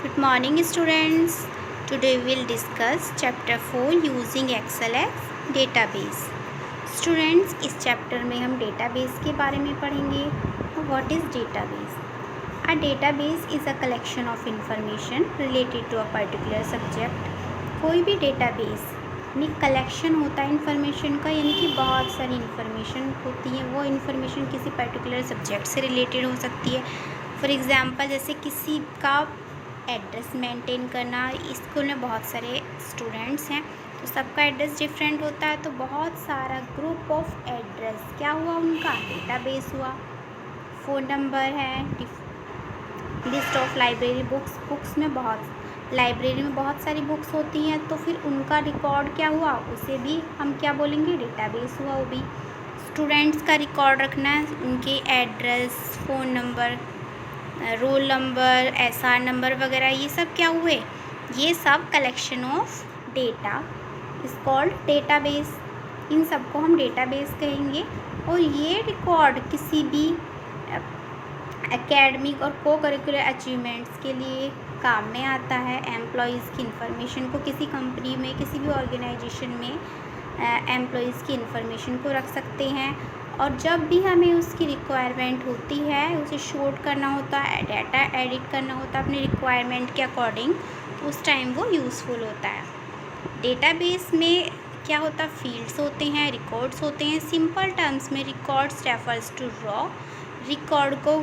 Good morning students. Today we will discuss chapter 4 using Excel as database. Students, इस chapter में हम database के बारे में पढ़ेंगे. What is database? A database is a collection of information related to a particular subject. कोई भी database में कलेक्शन होता है इन्फॉर्मेशन का, यानी कि बहुत सारी इन्फॉर्मेशन होती है. वो इन्फॉर्मेशन किसी पर्टिकुलर सब्जेक्ट से रिलेटेड हो सकती है. फॉर एग्ज़ाम्पल, जैसे किसी का एड्रेस मेंटेन करना. स्कूल में बहुत सारे स्टूडेंट्स हैं तो सबका एड्रेस डिफरेंट होता है, तो बहुत सारा ग्रुप ऑफ एड्रेस क्या हुआ, उनका डेटाबेस हुआ. फ़ोन नंबर है. लिस्ट ऑफ लाइब्रेरी बुक्स में लाइब्रेरी में बहुत सारी बुक्स होती हैं, तो फिर उनका रिकॉर्ड क्या हुआ, उसे भी हम क्या बोलेंगे, डेटाबेस हुआ. वो भी स्टूडेंट्स का रिकॉर्ड रखना है, उनके address, phone number, roll number, SR number वगैरह, ये सब क्या हुए, ये सब collection of data is called database. इन सबको हम डेटाबेस कहेंगे. और ये रिकॉर्ड किसी भी एकेडमिक और को करिकुलर अचीवमेंट्स के लिए काम में आता है. एम्प्लॉयज़ की इंफॉर्मेशन को किसी कंपनी में, किसी भी ऑर्गेनाइजेशन में एम्प्लॉयज़ की इंफॉर्मेशन को रख सकते हैं. और जब भी हमें उसकी रिक्वायरमेंट होती है, उसे शॉर्ट करना होता है, डाटा एडिट करना होता है अपनी रिक्वायरमेंट के अकॉर्डिंग, तो उस टाइम वो यूज़फुल होता है. डेटाबेस में क्या होता है, फील्ड्स होते हैं, रिकॉर्ड्स होते हैं. सिंपल टर्म्स में records refers to row, record को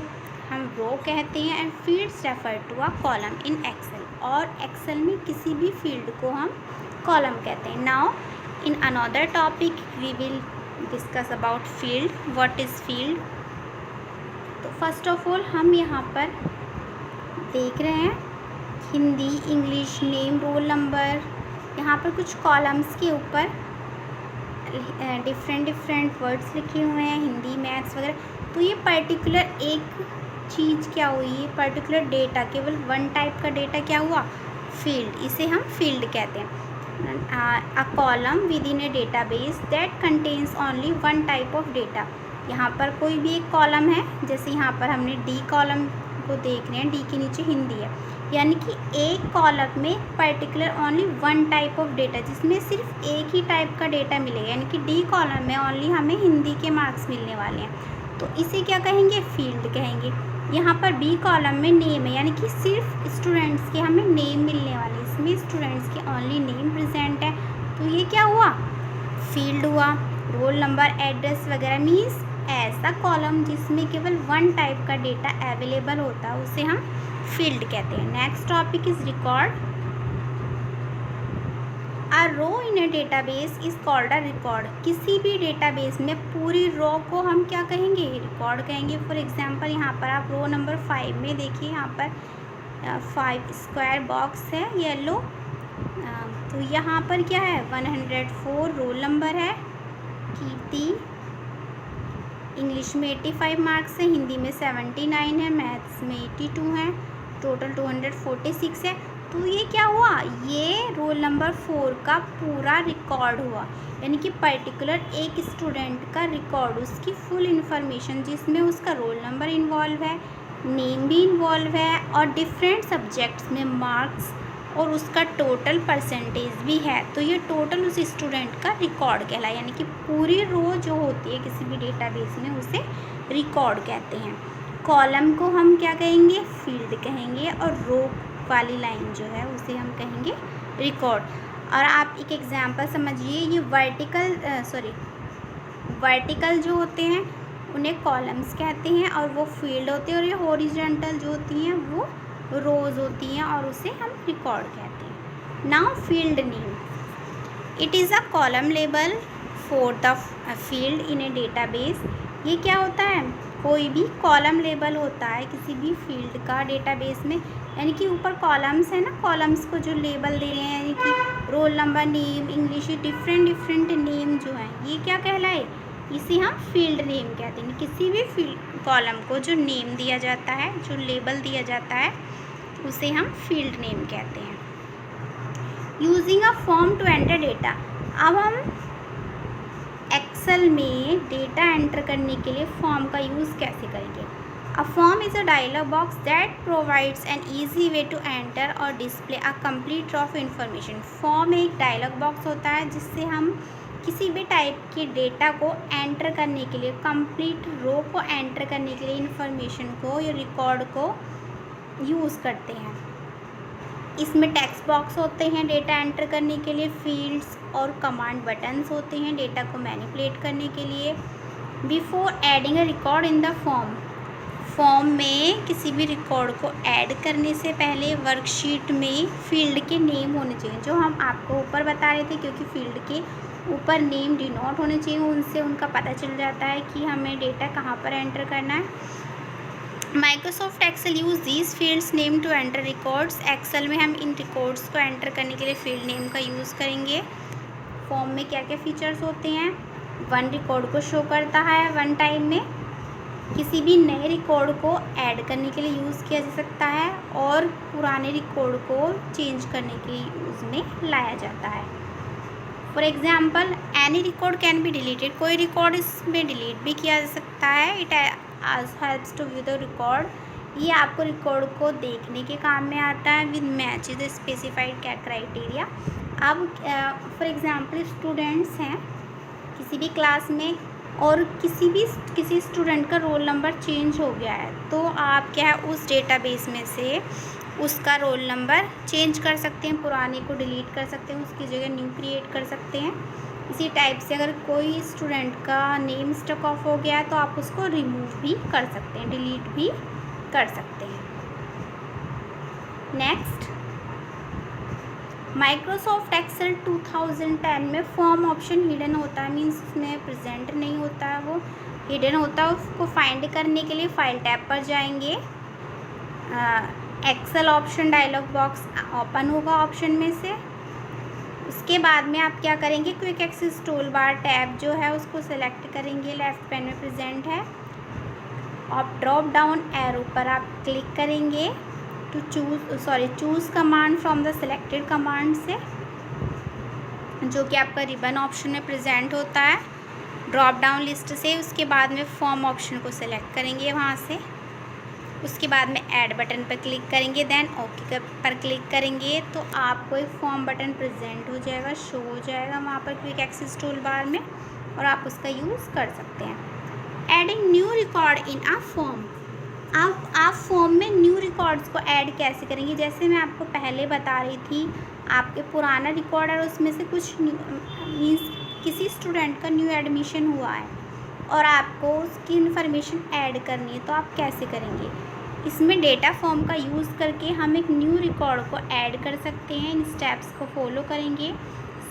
हम रो कहते हैं, and fields refer to a column in Excel. और एक्सेल में किसी भी फील्ड को हम कॉलम कहते हैं. Now in another topic we will discuss about field. What is field? तो फर्स्ट ऑफ ऑल हम यहाँ पर देख रहे हैं Hindi, English, name, roll number. यहाँ पर कुछ कॉलम्स के ऊपर डिफरेंट वर्ड्स लिखे हुए हैं, हिंदी, मैथ्स वगैरह. तो ये पर्टिकुलर एक चीज़ क्या हुई, ये पर्टिकुलर डेटा, केवल वन टाइप का डेटा क्या हुआ, फील्ड. इसे हम फील्ड कहते हैं. A column with in a database that contains only one type of data. यहाँ पर कोई भी एक कॉलम है, जैसे यहाँ पर हमने डी कॉलम को देख रहे हैं, डी के नीचे हिंदी है, यानी कि एक कॉलम में particular only one type of data, जिसमें सिर्फ एक ही टाइप का डेटा मिलेगा. यानी कि डी कॉलम में ओनली हमें हिंदी के मार्क्स मिलने वाले हैं, तो इसे क्या कहेंगे, फील्ड कहेंगे. यहाँ पर बी कॉलम में नेम है, यानी कि सिर्फ स्टूडेंट्स के हमें नेम मिलने वाले, इसमें स्टूडेंट्स के ओनली नेम प्रेजेंट है, तो ये क्या हुआ, फील्ड हुआ. रोल नंबर, एड्रेस वगैरह मीन्स ऐसा कॉलम जिसमें केवल वन टाइप का डेटा अवेलेबल होता है, उसे हम फील्ड कहते हैं. Next topic is record. A row in a database is called a record. किसी भी डेटाबेस में पूरी रो को हम क्या कहेंगे, रिकॉर्ड कहेंगे. फॉर एग्जांपल, यहाँ पर आप रो नंबर 5 में देखिए, यहाँ पर 5 स्क्वायर बॉक्स है येलो. तो यहाँ पर क्या है, 104 रोल नंबर है, कीर्ति. इंग्लिश में 85 मार्क्स है, हिंदी में 79 है, मैथ्स में 82 है, टोटल 246 है. तो ये क्या हुआ, ये रोल नंबर 4 का पूरा रिकॉर्ड हुआ. यानी कि पर्टिकुलर एक स्टूडेंट का रिकॉर्ड, उसकी फुल इन्फॉर्मेशन, जिसमें उसका रोल नंबर इन्वॉल्व है, नेम भी इन्वॉल्व है, और डिफरेंट सब्जेक्ट्स में मार्क्स, और उसका टोटल परसेंटेज भी है. तो ये टोटल उस स्टूडेंट का रिकॉर्ड कहलाए. यानी कि पूरी रो जो होती है किसी भी डेटाबेस में, उसे रिकॉर्ड कहते हैं. कॉलम को हम क्या कहेंगे, फील्ड कहेंगे, और रो वाली लाइन जो है उसे हम कहेंगे रिकॉर्ड. और आप एक एग्जांपल समझिए, ये वर्टिकल जो होते हैं उन्हें कॉलम्स कहते हैं, और वो फील्ड होते हैं. और ये हॉरिजॉन्टल जो होती हैं वो रोज़ होती हैं, और उसे हम रिकॉर्ड कहते हैं. Now field name. It is a column label for the field in a database. ये क्या होता है, कोई भी कॉलम लेबल होता है किसी भी फील्ड का डेटाबेस में. यानी कि ऊपर कॉलम्स है ना, कॉलम्स को जो लेबल दे रहे हैं, यानी कि roll number, name, English, different name जो हैं, ये क्या कहलाए, इसे हम फील्ड नेम कहते हैं. किसी भी फील्ड कॉलम को जो नेम दिया जाता है, जो लेबल दिया जाता है, उसे हम फील्ड नेम कहते हैं. Using a form to enter data. अब हम एक्सेल में डेटा एंटर करने के लिए फॉर्म का यूज़ कैसे करेंगे. A form is a dialog box that provides an easy way to enter or display a complete row of information. Form एक डायलॉग बॉक्स होता है जिससे हम किसी भी टाइप के डेटा को एंटर करने के लिए, कंप्लीट रो को एंटर करने के लिए इंफॉर्मेशन को या रिकॉर्ड को यूज़ करते हैं। इसमें टेक्स्ट बॉक्स होते हैं डेटा एंटर करने के लिए, फील्ड्स और कमांड बटन्स होते हैं डेटा को मैनिपुलेट करने के लिए। Before adding a record in the form में किसी भी रिकॉर्ड को ऐड करने से पहले वर्कशीट में फील्ड के नेम होने चाहिए, जो हम आपको ऊपर बता रहे थे, क्योंकि फील्ड के ऊपर नेम डिनोट होने चाहिए, उनसे उनका पता चल जाता है कि हमें डेटा कहाँ पर एंटर करना है। Microsoft Excel use these fields name to enter records. Excel में हम इन रिकॉर्ड्स को एंटर करने के लिए फील्ड नेम का यूज़ करेंगे। फॉर्म में क्या क्या फीचर्स होते हैं? वन रिकॉर्ड को शो करता है वन टाइम में, किसी भी नए रिकॉर्ड को ऐड करने के लिए यूज़ किया जा सकता है और पुराने रिकॉर्ड को चेंज करने के लिए यूज़ में लाया जाता है। For example, any record can be deleted. कोई रिकॉर्ड इसमें डिलीट भी किया जा सकता है। It helps to view the record. ये आपको रिकॉर्ड को देखने के काम में आता है with match the specified criteria. अब फॉर एग्जाम्पल स्टूडेंट्स हैं किसी भी क्लास में और किसी स्टूडेंट का रोल नंबर चेंज हो गया है, तो आप क्या है उस डेटाबेस में से उसका रोल नंबर चेंज कर सकते हैं, पुराने को डिलीट कर सकते हैं, उसकी जगह न्यू क्रिएट कर सकते हैं। इसी टाइप से अगर कोई स्टूडेंट का नेम स्टक ऑफ हो गया है तो आप उसको रिमूव भी कर सकते हैं, डिलीट भी कर सकते हैं। नेक्स्ट, माइक्रोसॉफ्ट एक्सेल 2010 में फॉर्म ऑप्शन हिडन होता है, मीन्स उसमें प्रेजेंट नहीं होता है, वो हिडन होता है। उसको फाइंड करने के लिए फाइल टैब पर जाएंगे, Excel option dialog box open होगा ऑप्शन में से। उसके बाद में आप क्या करेंगे, quick access tool bar tab जो है उसको सेलेक्ट करेंगे, लेफ्ट पैन में प्रेजेंट है। आप ड्रॉप डाउन एरो पर आप क्लिक करेंगे to choose command from the selected command से, जो कि आपका रिबन ऑप्शन में प्रेजेंट होता है ड्रॉप डाउन लिस्ट से। उसके बाद में फॉर्म ऑप्शन को सिलेक्ट करेंगे वहाँ से। उसके बाद में ऐड बटन पर क्लिक करेंगे, देन ओके पर क्लिक करेंगे तो आपको एक फॉर्म बटन प्रेजेंट हो जाएगा, शो हो जाएगा वहाँ पर क्विक एक्सेस टूल बार में, और आप उसका यूज़ कर सकते हैं। Adding new record in a form. आप फॉर्म में न्यू रिकॉर्ड्स को ऐड कैसे करेंगे? जैसे मैं आपको पहले बता रही थी, आपके पुराना रिकॉर्ड है उसमें से कुछ मीन्स किसी स्टूडेंट का न्यू एडमिशन हुआ है और आपको उसकी इन्फॉर्मेशन ऐड करनी है, तो आप कैसे करेंगे? इसमें डेटा फॉर्म का यूज़ करके हम एक न्यू रिकॉर्ड को ऐड कर सकते हैं। इन स्टेप्स को फॉलो करेंगे।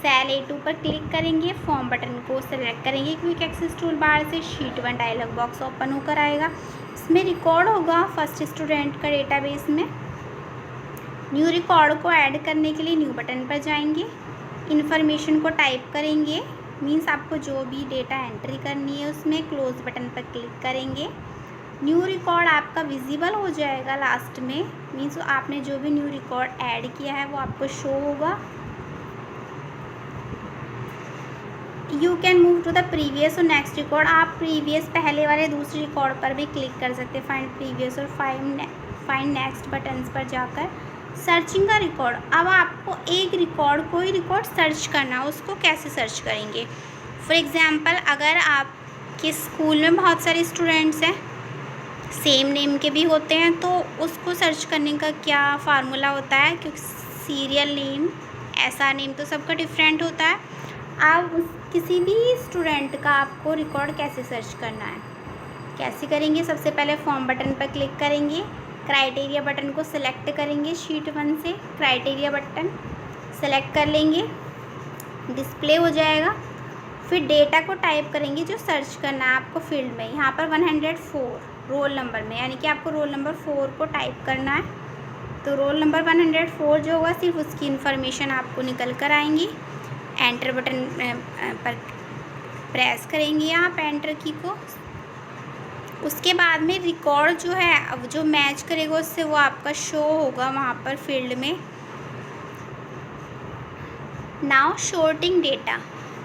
सेल A2 पर क्लिक करेंगे, फॉर्म बटन को सेलेक्ट करेंगे क्विक एक्सेस टूल बार से, शीट 1 डायलॉग बॉक्स ओपन होकर आएगा। इसमें रिकॉर्ड होगा फर्स्ट स्टूडेंट का डेटाबेस में। न्यू रिकॉर्ड को ऐड करने के लिए न्यू बटन पर जाएंगे, इन्फॉर्मेशन को टाइप करेंगे, मीन्स आपको जो भी डेटा एंट्री करनी है उसमें क्लोज बटन पर क्लिक करेंगे। न्यू रिकॉर्ड आपका विजिबल हो जाएगा लास्ट में, मीन्स आपने जो भी न्यू रिकॉर्ड ऐड किया है वो आपको शो होगा। You can move to the previous और नेक्स्ट रिकॉर्ड। आप प्रीवियस पहले वाले दूसरे रिकॉर्ड पर भी क्लिक कर सकते हैं, फाइंड प्रीवियस और फाइंड नेक्स्ट बटन्स पर जाकर। सर्चिंग का रिकॉर्ड, अब आपको एक रिकॉर्ड कोई रिकॉर्ड सर्च करना, उसको कैसे सर्च करेंगे? फॉर एग्ज़ाम्पल, अगर आपके स्कूल में बहुत सारे स्टूडेंट्स हैं, सेम नेम के भी होते हैं, तो उसको सर्च करने का क्या फार्मूला होता है? क्योंकि सीरियल नेम, ऐसा नेम तो सबका डिफरेंट होता है। आप किसी भी स्टूडेंट का आपको रिकॉर्ड कैसे सर्च करना है, कैसे करेंगे? सबसे पहले फॉर्म बटन पर क्लिक करेंगे, क्राइटेरिया बटन को सिलेक्ट करेंगे, शीट 1 से क्राइटेरिया बटन सेलेक्ट कर लेंगे, डिस्प्ले हो जाएगा। फिर डेटा को टाइप करेंगे जो सर्च करना है आपको फील्ड में, यहाँ पर 104 रोल नंबर में, यानी कि आपको रोल नंबर 4 को टाइप करना है। तो रोल नंबर 104 जो होगा सिर्फ उसकी इन्फॉर्मेशन आपको निकल कर आएंगी। एंटर बटन पर प्रेस करेंगे आप एंटर की को। उसके बाद में रिकॉर्ड जो है अब जो मैच करेगा उससे वो आपका शो होगा वहाँ पर फील्ड में। Now sorting data.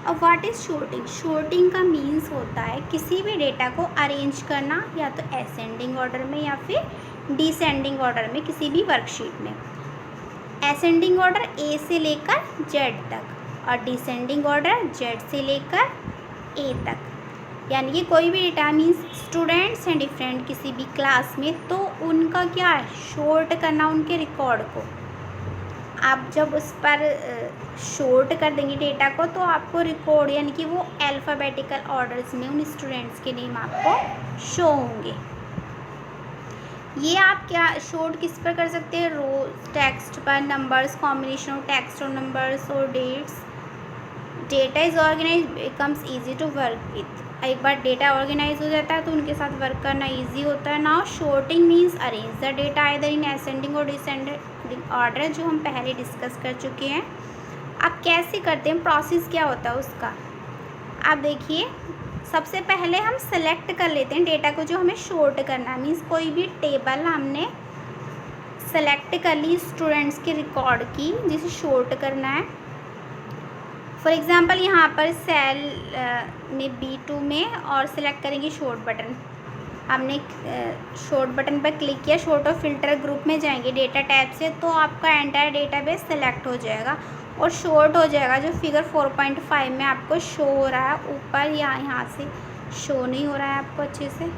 और व्हाट इज़ शॉर्टिंग? शॉर्टिंग का मीन्स होता है किसी भी डेटा को अरेंज करना, या तो असेंडिंग ऑर्डर में या फिर डिसेंडिंग ऑर्डर में किसी भी वर्कशीट में। असेंडिंग ऑर्डर ए से लेकर जेड तक और डिसेंडिंग ऑर्डर जेड से लेकर ए तक। यानी कि कोई भी डेटा मीन्स स्टूडेंट्स हैं डिफरेंट किसी भी क्लास में, तो उनका क्या है, शॉर्ट करना उनके रिकॉर्ड को। आप जब उस पर शॉर्ट कर देंगे डेटा को, तो आपको रिकॉर्ड यानी कि वो अल्फ़ाबेटिकल ऑर्डर्स में उन स्टूडेंट्स के नेम आपको शो होंगे। ये आप क्या शॉर्ट किस पर कर सकते हैं, रोज टेक्स्ट पर, नंबर्स, कॉम्बिनेशन ऑफ टेक्स्ट और नंबर्स और dates. Data is organise becomes easy to work with. एक बार डेटा ऑर्गेनाइज हो जाता है तो उनके साथ वर्क करना ईजी होता है। Now sorting means arrange the data either in ascending और डिसेंडिंग ऑर्डर, जो हम पहले डिस्कस कर चुके हैं। अब कैसे करते हैं, प्रोसेस क्या होता है उसका। आप देखिए, सबसे पहले हम सेलेक्ट कर लेते हैं डेटा को जो हमें शॉर्ट करना है। मीन्स कोई भी टेबल हमने सेलेक्ट कर ली स्टूडेंट्स के रिकॉर्ड की जिसे शॉर्ट करना है। फॉर एग्ज़ाम्पल यहाँ पर सेल में B2 में और सेलेक्ट करेंगे शॉर्ट बटन। हमने शॉर्ट बटन पर क्लिक किया, शॉर्ट और फिल्टर ग्रुप में जाएंगे डेटा टैब से, तो आपका एंटायर डेटाबेस सेलेक्ट हो जाएगा और शॉर्ट हो जाएगा। जो फिगर 4.5 में आपको शो हो रहा है ऊपर, या यहाँ से शो नहीं हो रहा है आपको अच्छे से।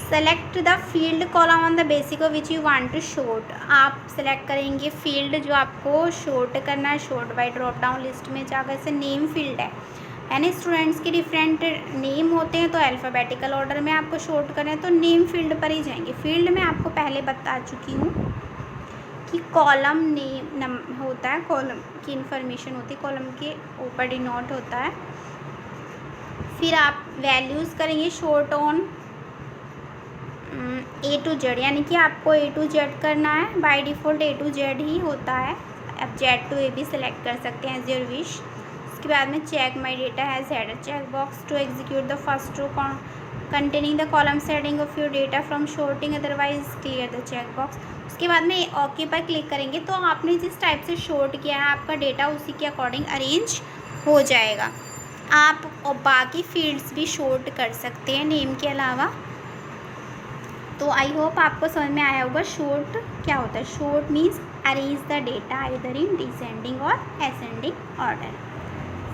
Select the field column on the basic of which you want to sort. आप सेलेक्ट करेंगे फील्ड जो आपको शॉर्ट करना है, sort by drop down list में जाकर से नेम फील्ड है। यानी स्टूडेंट्स के डिफरेंट नेम होते हैं, तो अल्फ़ाबेटिकल ऑर्डर में आपको शॉर्ट करें तो नेम फील्ड पर ही जाएंगे। फील्ड में आपको पहले बता चुकी हूँ कि कॉलम नेम होता है, कॉलम की इन्फॉर्मेशन होती है, कॉलम के ऊपर डिनोट होता है। फिर आप वैल्यूज़ करेंगे short on A to Z, यानी कि आपको A to Z करना है। By default A to Z ही होता है, आप Z to A भी सिलेक्ट कर सकते हैं एज योर विश। उसके बाद में check my data has had a check box to execute the first row containing the column setting of your data from sorting, otherwise clear the check box. उसके बाद में okay पर click करेंगे तो आपने जिस टाइप से शॉर्ट किया है आपका डेटा उसी के अकॉर्डिंग अरेंज हो जाएगा। आप और बाकी फील्ड्स भी शॉर्ट कर सकते हैं नेम के अलावा। तो आई होप आपको समझ में आया होगा शॉर्ट क्या होता है। Sort means arrange the data either in descending और ascending order.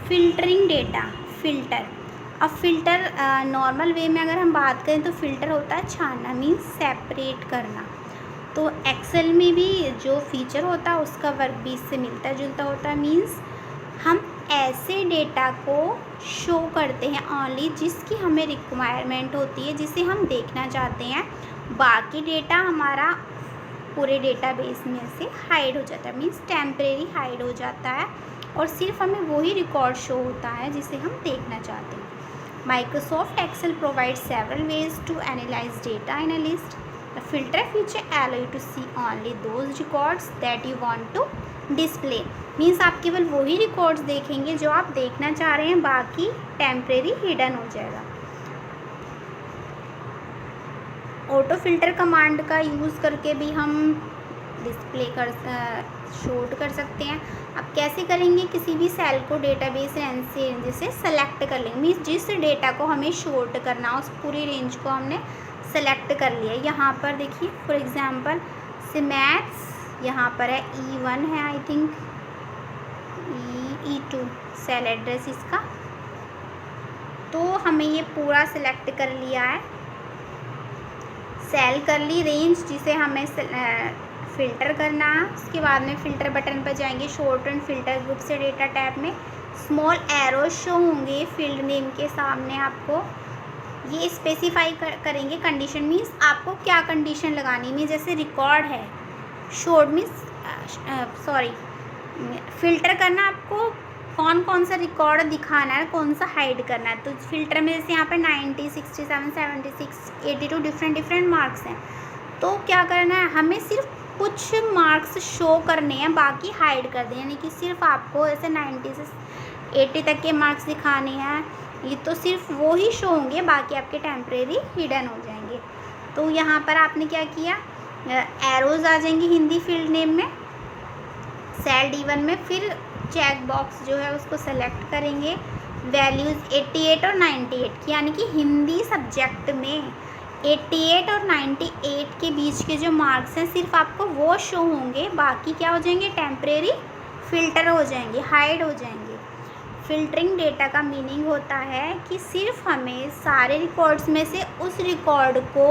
Filtering data, filter. अब फिल्टर नॉर्मल वे में अगर हम बात करें तो फिल्टर होता है छानना, मीन्स सेपरेट करना। तो एक्सेल में भी जो फीचर होता है उसका वर्क भी इससे मिलता जुलता होता है। मीन्स हम ऐसे डेटा को शो करते हैं ओनली जिसकी हमें रिक्वायरमेंट होती है, जिसे हम देखना चाहते हैं। बाकी डेटा हमारा पूरे डेटाबेस में से हाइड हो जाता है, मीन्स टेम्परेरी हाइड हो जाता है, और सिर्फ हमें वही रिकॉर्ड शो होता है जिसे हम देखना चाहते हैं। Microsoft Excel provide several ways to analyse data in a list. The filter feature allow you to see only those records that you want to display। Means आप केवल वही रिकॉर्ड्स देखेंगे जो आप देखना चाह रहे हैं, बाकी टेम्परेरी हिडन हो जाएगा। ऑटो फिल्टर कमांड का यूज़ करके भी हम डिस्प्ले शॉर्ट कर सकते हैं। अब कैसे करेंगे, किसी भी सेल को डेटाबेस रेंज से सेलेक्ट कर लेंगे। मीन्स जिस डेटा को हमें शॉर्ट करना उस पूरी रेंज को हमने सेलेक्ट कर लिया। यहाँ पर देखिए फॉर एग्ज़ाम्पल से मैथ्स यहाँ पर है E1 है, I think E2 cell address इसका। तो हमें ये पूरा सिलेक्ट कर लिया है, सेल कर ली, रेंज जिसे हमें फ़िल्टर करना है। उसके बाद में फ़िल्टर बटन पर जाएंगे, शॉर्ट एंड फिल्टर ग्रुप से डेटा टैब में स्मॉल एरो शो होंगे फील्ड नेम के सामने। आपको ये स्पेसिफाई करेंगे कंडीशन, मीन्स आपको क्या कंडीशन लगानी है। जैसे रिकॉर्ड है, शॉर्ट मीन्स फ़िल्टर करना, आपको कौन कौन सा रिकॉर्ड दिखाना है, कौन सा हाइड करना है। तो फिल्टर में जैसे यहाँ पे 90, 67, 76, 82 डिफरेंट मार्क्स हैं। तो क्या करना है, हमें सिर्फ कुछ मार्क्स शो करने हैं, बाकी हाइड कर दें। यानी कि सिर्फ आपको ऐसे 90 से 80 तक के मार्क्स दिखाने हैं, ये तो सिर्फ वो ही शो होंगे, बाकी आपके टेम्परेरी हिडन हो जाएंगे। तो यहाँ पर आपने क्या किया, एरोज़ आ जाएंगी हिंदी फील्ड नेम में, सेल D1 में, फिर चेक बॉक्स जो है उसको सेलेक्ट करेंगे। वैल्यूज़ 88 और 98 की, यानी कि हिंदी सब्जेक्ट में 88 और 98 के बीच के जो मार्क्स हैं सिर्फ आपको वो शो होंगे, बाकी क्या हो जाएंगे, टेम्परेरी फ़िल्टर हो जाएंगे, हाइड हो जाएंगे। फ़िल्टरिंग डेटा का मीनिंग होता है कि सिर्फ हमें सारे रिकॉर्ड्स में से उस रिकॉर्ड को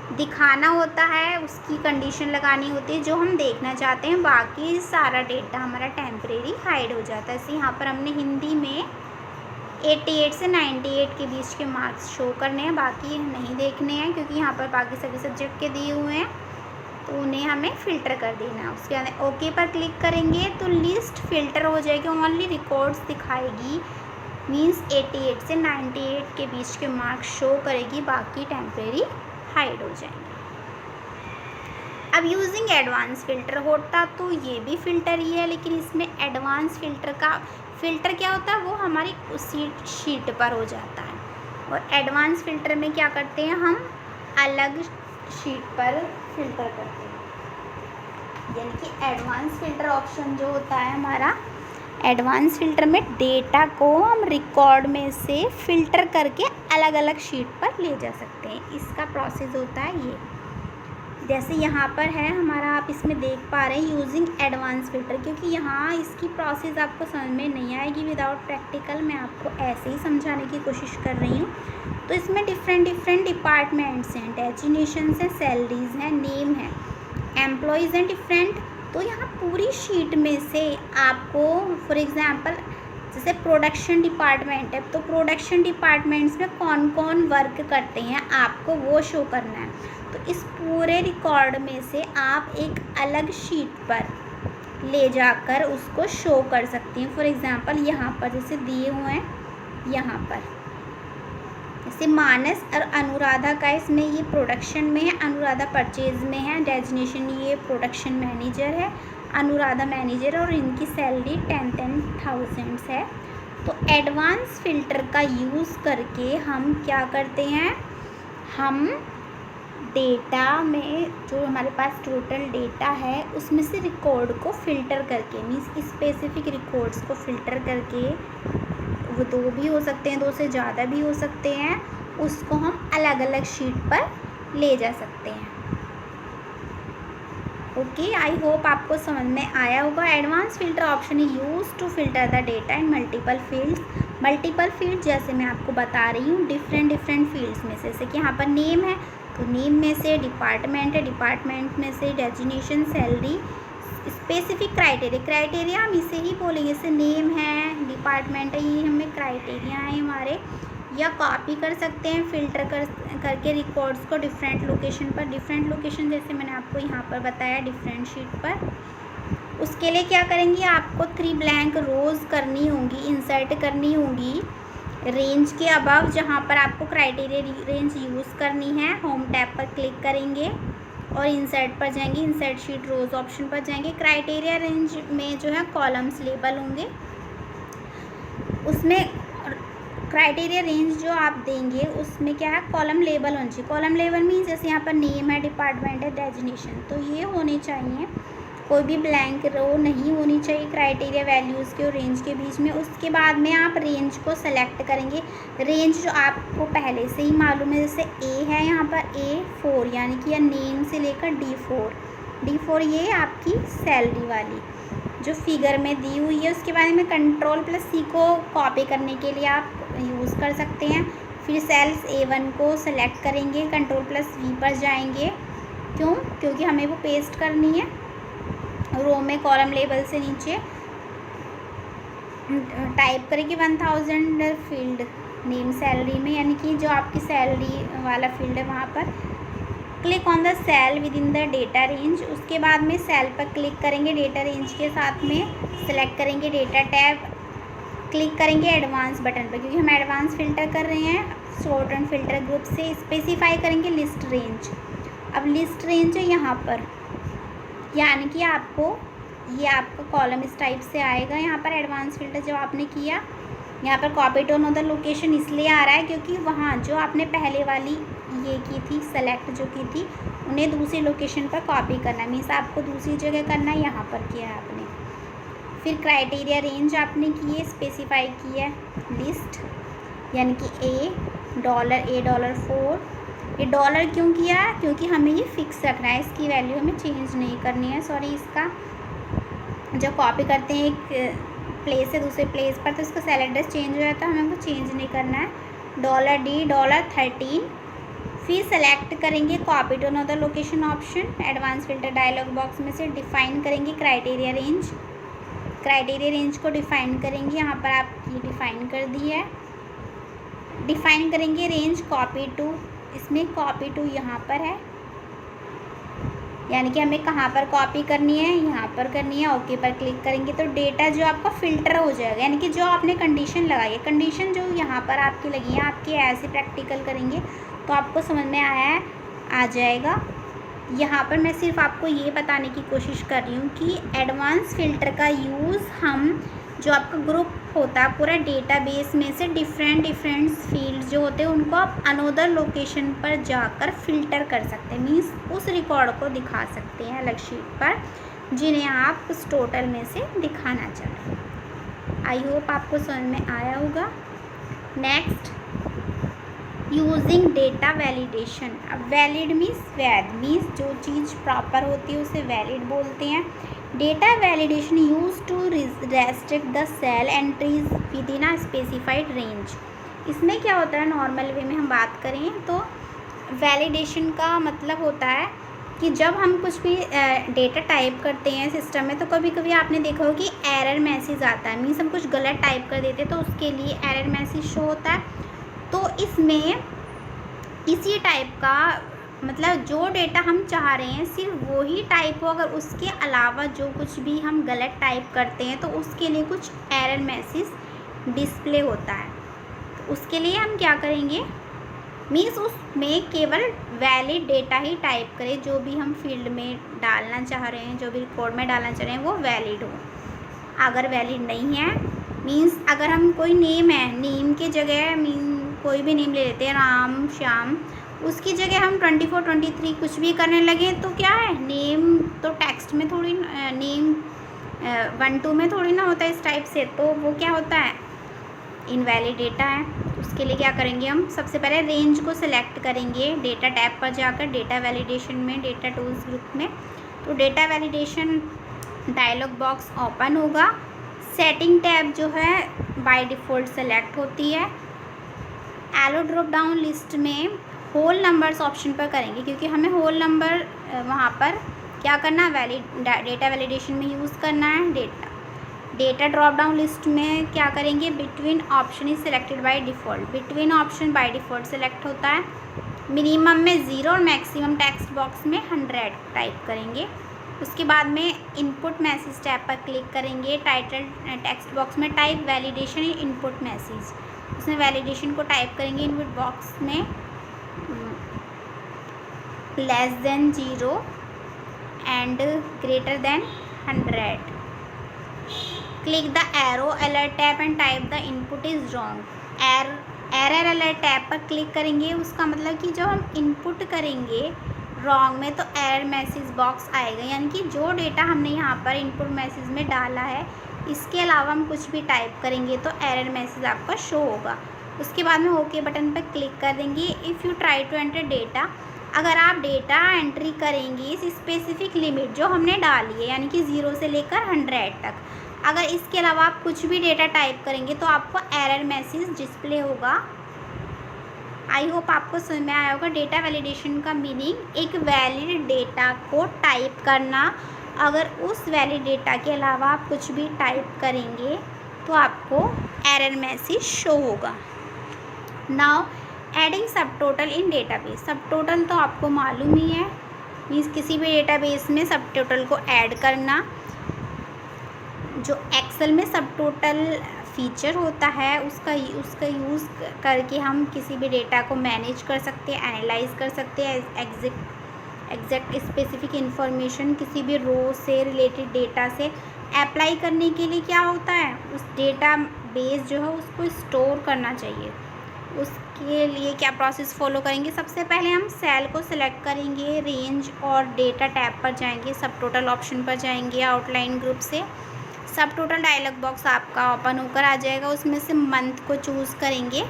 दिखाना होता है, उसकी कंडीशन लगानी होती है जो हम देखना चाहते हैं, बाकी सारा डेटा हमारा टेम्परेरी हाइड हो जाता है। यहाँ पर हमने हिंदी में 88 से 98 के बीच के मार्क्स शो करने हैं, बाकी नहीं देखने हैं क्योंकि यहाँ पर बाकी सभी सब्जेक्ट के दिए हुए हैं, तो उन्हें हमें फ़िल्टर कर देना है। उसके बाद ओके पर क्लिक करेंगे तो लिस्ट फ़िल्टर हो जाएगी, ओनली रिकॉर्ड्स दिखाएगी, मींस 88 से 98 के बीच के मार्क्स शो करेगी, बाकी टेम्परेरी हाइड हो जाएंगे। अब यूजिंग एडवांस फ़िल्टर होता तो ये भी फ़िल्टर ही है, लेकिन इसमें एडवांस फ़िल्टर क्या होता है, वो हमारी उसी शीट पर हो जाता है, और एडवांस फ़िल्टर में क्या करते हैं, हम अलग शीट पर फ़िल्टर करते हैं। यानी कि एडवांस फ़िल्टर ऑप्शन जो होता है हमारा, एडवांस फ़िल्टर में डेटा को हम रिकॉर्ड में से फ़िल्टर करके अलग अलग शीट पर ले जा सकते हैं। इसका प्रोसेस होता है ये, जैसे यहाँ पर है हमारा, आप इसमें देख पा रहे हैं यूजिंग एडवांस फ़िल्टर, क्योंकि यहाँ इसकी प्रोसेस आपको समझ में नहीं आएगी विदाउट प्रैक्टिकल, मैं आपको ऐसे ही समझाने की कोशिश कर रही हूँ। तो इसमें डिफरेंट डिपार्टमेंट्स हैं, डेजिग्नेशंस हैं, सैलरीज़ हैं, नेम है, एम्प्लॉयज़ हैं डिफरेंट। तो यहाँ पूरी शीट में से आपको फॉर एग्ज़ाम्पल जैसे प्रोडक्शन डिपार्टमेंट है, तो प्रोडक्शन डिपार्टमेंट्स में कौन कौन वर्क करते हैं आपको वो शो करना है। तो इस पूरे रिकॉर्ड में से आप एक अलग शीट पर ले जाकर उसको शो कर सकती हैं। फॉर एग्ज़ाम्पल यहाँ पर जैसे दिए हुए हैं, यहाँ पर जैसे मानस और अनुराधा का इसमें ये प्रोडक्शन में है, अनुराधा परचेज में है, डेजिग्नेशन ये प्रोडक्शन मैनेजर है, अनुराधा मैनेजर, और इनकी सैलरी 10,000 है। तो एडवांस फ़िल्टर का यूज़ करके हम क्या करते हैं, हम डेटा में जो हमारे पास टोटल डेटा है उसमें से रिकॉर्ड को फ़िल्टर करके, मीन्स स्पेसिफिक रिकॉर्ड्स को फ़िल्टर करके, वो 2 भी हो सकते हैं, 2 से ज़्यादा भी हो सकते हैं, उसको हम अलग अलग शीट पर ले जा सकते हैं। ओके, आई होप आपको समझ में आया होगा। Advance filter option is use to filter the data in multiple fields. Multiple field जैसे मैं आपको बता रही हूँ, डिफरेंट फील्ड्स में से, जैसे कि यहाँ पर नेम है तो नेम में से, डिपार्टमेंट है डिपार्टमेंट में से, डेजिग्नेशन, सैलरी, स्पेसिफिक क्राइटेरिया हम इसे ही बोलेंगे, जैसे नेम है, डिपार्टमेंट है, ये हमें क्राइटेरिया है हमारे, या कॉपी कर सकते हैं फ़िल्टर करके रिकॉर्ड्स को डिफरेंट लोकेशन पर। डिफरेंट लोकेशन जैसे मैंने आपको यहाँ पर बताया डिफरेंट शीट पर। उसके लिए क्या करेंगे, आपको 3 ब्लैंक रोज़ करनी होंगी, इंसर्ट करनी होंगी रेंज के अबव, जहाँ पर आपको क्राइटेरिया रेंज यूज़ करनी है। होम टैब पर क्लिक करेंगे और इंसर्ट पर जाएंगे, इंसर्ट शीट रोज़ ऑप्शन पर जाएंगे। क्राइटेरिया रेंज में जो है कॉलम्स लेबल होंगे, उसमें क्राइटेरिया रेंज जो आप देंगे उसमें क्या है, कॉलम लेबल होनी चाहिए। कॉलम लेबल मीन्स जैसे यहाँ पर नेम है, डिपार्टमेंट है, डेजिग्नेशन, तो ये होने चाहिए, कोई भी ब्लैंक रो नहीं होनी चाहिए क्राइटेरिया वैल्यूज़ के और रेंज के बीच में। उसके बाद में आप रेंज को सेलेक्ट करेंगे, रेंज जो आपको पहले से ही मालूम है, जैसे ए है यहाँ पर A4, यानी कि या नेम से लेकर D4 ये आपकी सैलरी वाली जो फिगर में दी हुई है। उसके बाद में Ctrl+C को कॉपी करने के लिए आप यूज़ कर सकते हैं। फिर सेल्स A1 को सेलेक्ट करेंगे, Ctrl+V पर जाएंगे, क्योंकि हमें वो पेस्ट करनी है रो में, कॉलम लेबल से नीचे टाइप करेंगे 1000 फील्ड नेम सैलरी में, यानी कि जो आपकी सैलरी वाला फील्ड है वहाँ पर। Click on the cell within the data range. उसके बाद में सेल पर क्लिक करेंगे, डेटा रेंज के साथ में सेलेक्ट करेंगे डेटा टैब, क्लिक करेंगे एडवांस बटन पर, क्योंकि हम एडवांस फ़िल्टर कर रहे हैं सॉर्ट एंड फिल्टर ग्रुप से। स्पेसिफाई करेंगे लिस्ट रेंज। अब लिस्ट रेंज है यहाँ पर, यानी कि आपको ये आपका कॉलम इस टाइप से आएगा। यहाँ पर एडवांस फ़िल्टर जो आपने किया, यहाँ पर कॉपी टू अनदर लोकेशन इसलिए आ रहा है क्योंकि वहाँ जो आपने पहले वाली ये की थी सेलेक्ट जो की थी, उन्हें दूसरी लोकेशन पर कॉपी करना है, मीन्स आपको दूसरी जगह करना है, यहाँ पर किया है आपने। फिर क्राइटेरिया रेंज आपने की है, स्पेसिफाई की है लिस्ट, यानी कि $4। ये डॉलर क्यों किया है? क्योंकि हमें ये फिक्स रखना है, इसकी वैल्यू हमें चेंज नहीं करनी है। सॉरी, इसका जब कॉपी करते हैं एक प्लेस से दूसरे प्लेस पर तो इसका सेल एड्रेस चेंज हो जाता है, हमें वो चेंज नहीं करना है। $13। फिर सेलेक्ट करेंगे copy to another location option, advance filter dialog box में से डिफाइन करेंगे क्राइटेरिया रेंज। क्राइटेरिया रेंज को डिफाइन करेंगे, यहाँ पर आपकी डिफाइन कर दी है। डिफाइन करेंगे रेंज कॉपी टू, इसमें कॉपी टू यहाँ पर है, यानी कि हमें कहाँ पर कॉपी करनी है, यहाँ पर करनी है। ओके पर क्लिक करेंगे तो डेटा जो आपका फ़िल्टर हो जाएगा, यानी कि जो आपने कंडीशन लगाई है, कंडीशन जो यहाँ पर आपकी लगी है, आपकी ऐसे प्रैक्टिकल करेंगे तो आपको समझ में आ जाएगा। यहाँ पर मैं सिर्फ आपको ये बताने की कोशिश कर रही हूँ कि एडवांस फ़िल्टर का यूज़ हम जो आपका ग्रुप होता है पूरा डेटाबेस में से डिफरेंट फील्ड जो होते हैं उनको आप अनदर लोकेशन पर जाकर फ़िल्टर कर सकते हैं, मीन्स उस रिकॉर्ड को दिखा सकते हैं अलग शीट पर जिन्हें आप उस टोटल में से दिखाना चाहें। आई होप आपको समझ में आया होगा। Next, using data validation. अब वैलिड मीन्स वैध, मीन्स जो चीज़ प्रॉपर होती है उसे वैलिड बोलते हैं। Data validation use to restrict the cell entries within a specified range. इसमें क्या होता है, नॉर्मल वे में हम बात करें तो वैलिडेशन का मतलब होता है कि जब हम कुछ भी डेटा टाइप करते हैं सिस्टम में तो कभी कभी आपने देखा हो कि एरर मैसेज आता है, मीन्स हम कुछ गलत टाइप कर देते हैं तो उसके लिए एरर मैसेज शो होता है। तो इसमें इसी टाइप का मतलब जो डेटा हम चाह रहे हैं सिर्फ वही टाइप हो, अगर उसके अलावा जो कुछ भी हम गलत टाइप करते हैं तो उसके लिए कुछ एरर मैसेज डिस्प्ले होता है। तो उसके लिए हम क्या करेंगे, मीन्स उसमें केवल वैलिड डेटा ही टाइप करें, जो भी हम फील्ड में डालना चाह रहे हैं, जो भी रिकॉर्ड में डालना चाह रहे हैं वो वैलिड हो। अगर वैलिड नहीं है, मीन्स अगर हम कोई नेम है, नेम की जगह कोई भी नेम ले लेते हैं, राम श्याम, उसकी जगह हम 24 23 कुछ भी करने लगे तो क्या है, नेम तो टेक्स्ट में थोड़ी, नेम 1 2 में थोड़ी ना होता है इस टाइप से, तो वो क्या होता है, इनवैलिड डेटा है। उसके लिए क्या करेंगे, हम सबसे पहले रेंज को सिलेक्ट करेंगे डेटा टैब पर जाकर, डेटा वैलिडेशन में, डेटा टूल्स ग्रुप में। तो data validation dialog box open होगा। सेटिंग टैब जो है बाय डिफ़ॉल्ट सेलेक्ट होती है। एलो ड्रॉप डाउन लिस्ट में होल नंबर्स ऑप्शन पर करेंगे, क्योंकि हमें होल नंबर वहाँ पर क्या करना है, डेटा वैलिडेशन में यूज़ करना है। डेटा ड्रॉप डाउन लिस्ट में क्या करेंगे, between option is selected by default, between option buy default select होता है। मिनिमम में 0 और मैक्सिमम टेक्स्ट बॉक्स में 100 टाइप करेंगे। उसके बाद में इनपुट मैसेज टैब पर क्लिक करेंगे। टाइटल टेक्स्ट बॉक्स में टाइप वैलिडेशन इनपुट मैसेज, उसमें वैलिडेशन को टाइप करेंगे इनपुट बॉक्स में <0 and greater than 100। Click the arrow alert tab and type the input is wrong. Error alert tab पर click करेंगे, उसका मतलब कि जब हम इनपुट करेंगे रॉन्ग में तो एरर मैसेज बॉक्स आएगा, यानी कि जो डेटा हमने यहाँ पर इनपुट मैसेज में डाला है इसके अलावा हम कुछ भी टाइप करेंगे तो एरर मैसेज आपका शो होगा। उसके बाद में ओके बटन पर क्लिक कर देंगे। If you try to enter data, अगर आप डेटा एंट्री करेंगे इस स्पेसिफिक लिमिट जो हमने डाली है, यानी कि 0 से लेकर 100 तक, अगर इसके अलावा आप कुछ भी डेटा टाइप करेंगे तो आपको एरर मैसेज डिस्प्ले होगा। आई होप आपको समझ में आया होगा। डेटा वैलिडेशन का मीनिंग एक वैलिड डेटा को टाइप करना, अगर उस वैलिड डेटा के अलावा आप कुछ भी टाइप करेंगे तो आपको एरर मैसेज शो होगा। नाउ एडिंग सब टोटल इन डेटाबेस। सब टोटल तो आपको मालूम ही है, मीन्स किसी भी डेटाबेस में सब टोटल को ऐड करना। जो एक्सेल में सब टोटल फीचर होता है उसका यूज़ करके हम किसी भी डेटा को मैनेज कर सकते हैं, एनालाइज कर सकते हैं। एग्जैक्ट स्पेसिफिक इन्फॉर्मेशन किसी भी रो से रिलेटेड डेटा से अप्लाई करने के लिए क्या होता है, उस डेटा बेस जो है उसको स्टोर करना चाहिए। उसके लिए क्या प्रोसेस फॉलो करेंगे, सबसे पहले हम सेल को सिलेक्ट करेंगे, रेंज और डेटा टैब पर जाएंगे, सब टोटल ऑप्शन पर जाएंगे, आउटलाइन ग्रुप से सब टोटल डायलॉग बॉक्स आपका ओपन होकर आ जाएगा। उसमें से मंथ को चूज़ करेंगे।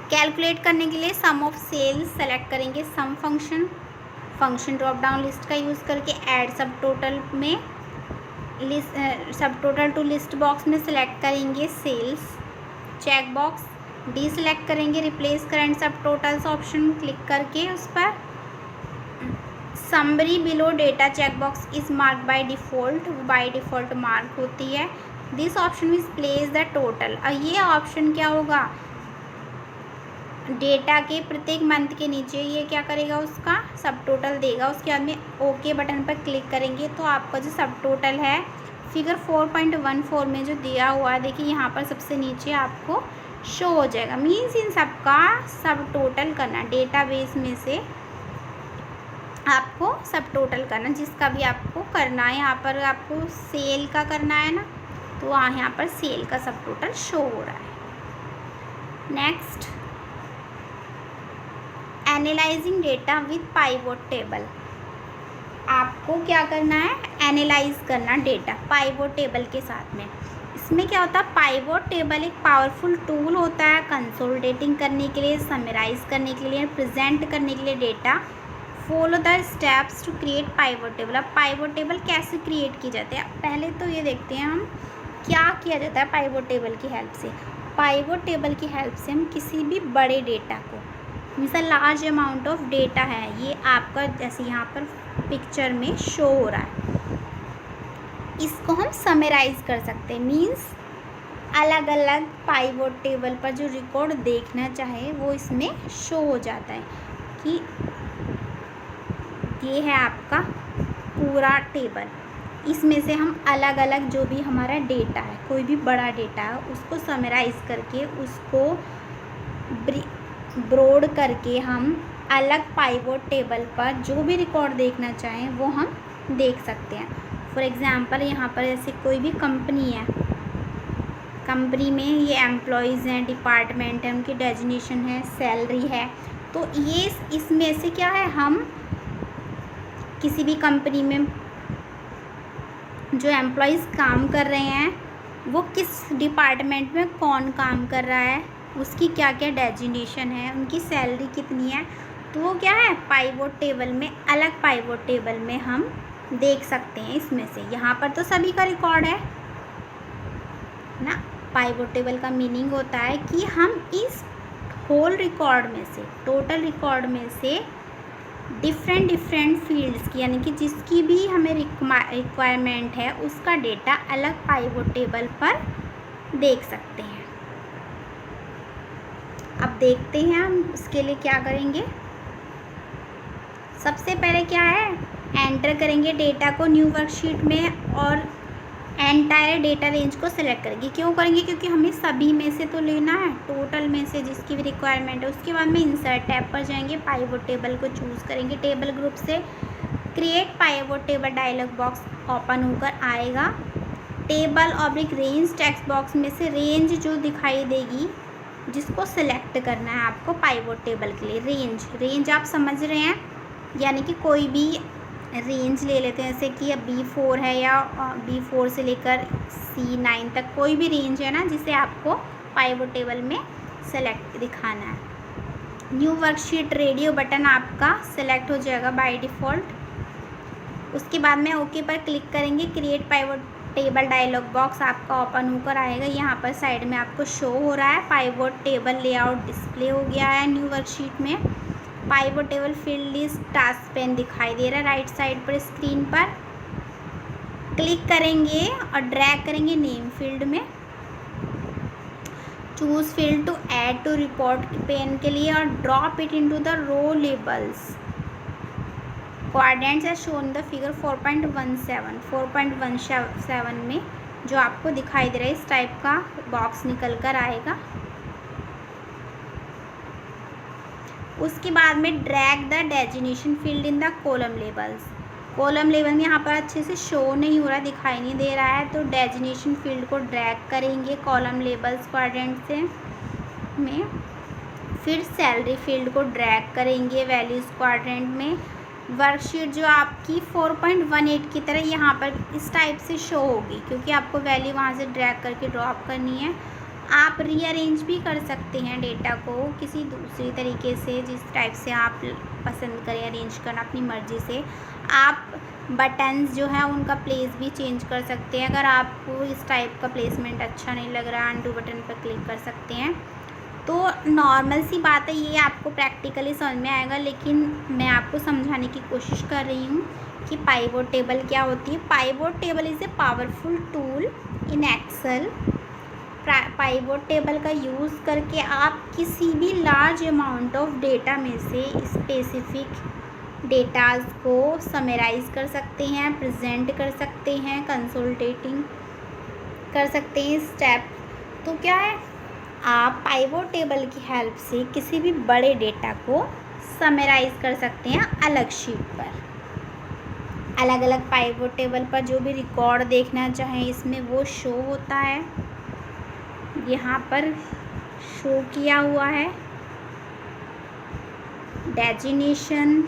कैलकुलेट करने के लिए सम ऑफ सेल्स सेलेक्ट करेंगे। Sum function drop down list का यूज़ करके ऐड सब टोटल में subtotal to list box में सेलेक्ट करेंगे cells. Check box deselect करेंगे। Replace current subtotals option click करके उस पर summary below data check box is mark by default mark होती है। This option is place the total. और ये ऑप्शन क्या होगा, डेटा के प्रत्येक मंथ के नीचे ये क्या करेगा, उसका सब टोटल देगा। उसके बाद में ओके बटन पर क्लिक करेंगे तो आपका जो सब टोटल है फिगर 4.14 में जो दिया हुआ है, देखिए यहाँ पर सबसे नीचे आपको शो हो जाएगा। मीन्स इन सबका सब टोटल करना, डेटाबेस में से आपको सब टोटल करना, जिसका भी आपको करना है। यहाँ पर आपको सेल का करना है ना, तो यहाँ पर सेल का सब टोटल शो हो रहा है। Next, analysing data with pivot table. आपको क्या करना है, एनालाइज करना डेटा पाइवोट टेबल के साथ में। इसमें क्या होता है, पाइवोट टेबल एक पावरफुल टूल होता है कंसोलिडेटिंग करने के लिए, समराइज करने के लिए, प्रेजेंट करने के लिए data. Follow the steps to create pivot table. अब पाइवोट टेबल कैसे क्रिएट की जाती है, पहले तो ये देखते हैं हम क्या किया जाता है पाइवोट टेबल की हेल्प से। पाइवोट टेबल की हेल्प से हम किसी भी बड़े डेटा को, जैसा लार्ज अमाउंट ऑफ डेटा है, ये आपका जैसे यहाँ पर पिक्चर में शो हो रहा है, इसको हम समराइज कर सकते हैं। मीन्स अलग अलग पाइवोट टेबल पर जो रिकॉर्ड देखना चाहे वो इसमें शो हो जाता है कि ये है आपका पूरा टेबल। इसमें से हम अलग अलग जो भी हमारा डेटा है, कोई भी बड़ा डेटा है, उसको समराइज करके, उसको ब्रॉड करके हम अलग पाइवोट टेबल पर जो भी रिकॉर्ड देखना चाहें वो हम देख सकते हैं। फॉर एग्ज़ाम्पल यहाँ पर जैसे कोई भी कंपनी है, कंपनी में ये एम्प्लॉयज़ हैं, डिपार्टमेंट है, उनकी डेजिग्नेशन है, सैलरी है, तो ये इसमें से क्या है, हम किसी भी कंपनी में जो एम्प्लॉयज़ काम कर रहे हैं वो किस डिपार्टमेंट में कौन काम कर रहा है, उसकी क्या क्या डेजिग्नेशन है, उनकी सैलरी कितनी है, तो वो क्या है पाइवोट टेबल में, अलग पाइवोट टेबल में हम देख सकते हैं। इसमें से यहाँ पर तो सभी का रिकॉर्ड है ना। पाइवोट टेबल का मीनिंग होता है कि हम इस होल रिकॉर्ड में से, टोटल रिकॉर्ड में से डिफरेंट फील्ड्स की, यानी कि जिसकी भी हमें रिक्वायरमेंट है उसका डेटा अलग पाइवोट टेबल पर देख सकते हैं। अब देखते हैं हम उसके लिए क्या करेंगे। सबसे पहले क्या है, एंटर करेंगे डेटा को न्यू वर्कशीट में और एंटायर डेटा रेंज को सिलेक्ट करेंगे। क्यों करेंगे, क्योंकि हमें सभी में से तो लेना है, टोटल में से जिसकी भी रिक्वायरमेंट है। उसके बाद में इंसर्ट टैब पर जाएंगे, पाइवोट टेबल को चूज़ करेंगे। टेबल ग्रुप से create pivot table dialog box open होकर आएगा। Table oblique range text box में से रेंज जो दिखाई देगी, जिसको सिलेक्ट करना है आपको पाइवोट टेबल के लिए। रेंज आप समझ रहे हैं, यानी कि कोई भी रेंज ले लेते हैं, जैसे कि अब B4 है या B4 से लेकर C9 तक कोई भी रेंज है ना, जिसे आपको पाइवोट टेबल में सेलेक्ट दिखाना है। न्यू वर्कशीट रेडियो बटन आपका सेलेक्ट हो जाएगा बाय डिफ़ॉल्ट। उसके बाद में ओके पर क्लिक करेंगे। Create pivot table dialog box आपका ओपन होकर आएगा। यहाँ पर साइड में आपको शो हो रहा है पाइवोट टेबल लेआउट डिस्प्ले हो गया है न्यू वर्कशीट में। Pivot table field list task pane दिखाई दे रहा है राइट साइड पर स्क्रीन पर। क्लिक करेंगे और ड्रैग करेंगे नेम फील्ड में। Choose field to add to report pane के लिए और drop it into the row labels. Quadrants are shown the figure 4.17 में जो आपको दिखाई दे रहा है, इस टाइप का बॉक्स निकल कर आएगा। उसके बाद में drag the designation field in the column labels. Column label में यहाँ पर अच्छे से शो नहीं हो रहा, दिखाई नहीं दे रहा है, तो डेजिग्नेशन फील्ड को ड्रैग करेंगे कॉलम लेबल्स क्वाड्रेंट से में। फिर सैलरी फील्ड को ड्रैग करेंगे वैल्यूज़ क्वाड्रेंट में। वर्कशीट जो आपकी 4.18 की तरह यहाँ पर इस टाइप से शो होगी, क्योंकि आपको वैल्यू वहाँ से ड्रैग करके ड्रॉप करनी है। आप रीअरेंज भी कर सकते हैं डेटा को किसी दूसरी तरीके से, जिस टाइप से आप पसंद करें अरेंज करना अपनी मर्ज़ी से। आप बटन्स जो है उनका प्लेस भी चेंज कर सकते हैं। अगर आपको इस टाइप का प्लेसमेंट अच्छा नहीं लग रहा, अनडू बटन पर क्लिक कर सकते हैं। तो नॉर्मल सी बात है, ये आपको प्रैक्टिकली समझ में आएगा, लेकिन मैं आपको समझाने की कोशिश कर रही हूँ कि पाइवोट टेबल क्या होती है। Pivot table is a powerful tool in Excel. Pivot table का यूज़ करके आप किसी भी लार्ज अमाउंट ऑफ डेटा में से स्पेसिफिक डेटाज को समराइज़ कर सकते हैं, प्रेजेंट कर सकते हैं, कंसोलिडेटिंग कर सकते हैं स्टेप। तो क्या है, आप पाइवोट टेबल की हेल्प से किसी भी बड़े डेटा को समराइज़ कर सकते हैं अलग शीट पर। अलग अलग पाइवोट टेबल पर जो भी रिकॉर्ड देखना चाहें इसमें वो शो होता है। यहाँ पर शो किया हुआ है डेजिग्नेशन,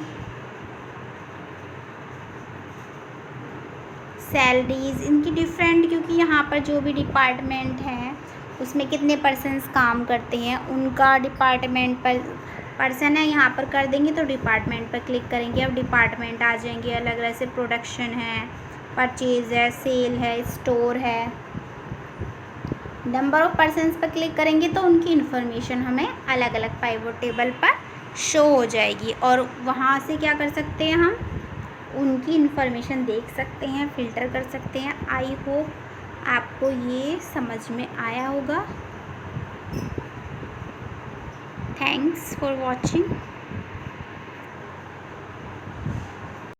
सैलरीज, इनकी डिफरेंट, क्योंकि यहाँ पर जो भी डिपार्टमेंट हैं उसमें कितने पर्सन्स काम करते हैं उनका डिपार्टमेंट पर पर्सन है, यहाँ पर कर देंगे तो डिपार्टमेंट पर क्लिक करेंगे, अब डिपार्टमेंट आ जाएंगे। अलग अलग से प्रोडक्शन है, परचेज़ है, सेल है, स्टोर है। नंबर ऑफ़ पर्सन्स पर क्लिक करेंगे तो उनकी इन्फॉर्मेशन हमें अलग अलग पाइवोट टेबल पर शो हो जाएगी, और वहाँ से क्या कर सकते हैं, हम उनकी इन्फॉर्मेशन देख सकते हैं, फ़िल्टर कर सकते हैं। आई होप आपको ये समझ में आया होगा। Thanks for watching.